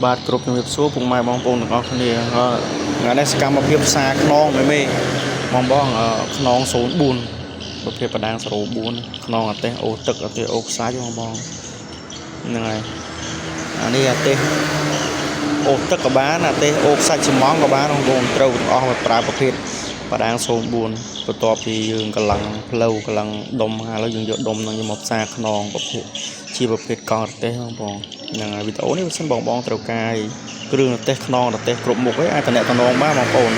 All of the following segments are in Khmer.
បាទគ្រប់ជំរាបសួរពុកម៉ែបងប្អូនទាំងអស់គ្នាថ្ងៃនេះសកម្មភាពផ្សារខ្នងមេបងខ្នង04ប្រភេទបដាង04ខ្នងអាទេសអូទឹកអាទេសអូខ្សាច់បងហ្នឹងហើយអានេះអាទេសអូទឹកក៏បានអាទេសអូខ្សាច់សំងក៏បានបងត្រូវទាំងអស់មកប្រើប្រភេទបដាង04បន្ទាប់ពីយើងកម្លាំងផ្លូវកម្លាំងដុំឥឡូវយើងយកដុំនឹងយកមកផ្សារខ្នងប្រភេទជាប្រភេទកង់អាទេសបងហ្នឹងហើយវីដេអូនេះបើសិនបងត្រូវការគ្រឿងអាទេសខ្នងអាទេសគ្រប់មុខឯងអាចតំណតំណងបានបងប្អូន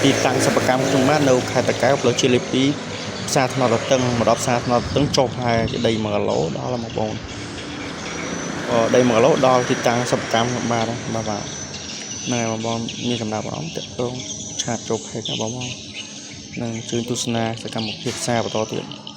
ទីតាំងសិប្បកម្មខ្ញុំបាននៅខេត្តតាកែវផ្លូវជាលេខ2ផ្សារថ្នល់រតឹងមកដល់ផ្សារថ្នល់រតឹងចុះផែជាដី1គីឡូដល់បងប្អូនដី1គីឡូដល់ទីតាំងសិប្បកម្មខ្ញុំបាទហ្នឹងហើយបងមានចំណាប់អារម្មណ៍តាក់ទងឆាតចុះផែបងនឹងជួយទស្សនាសកម្មភាពផ្សារបន្តទៀត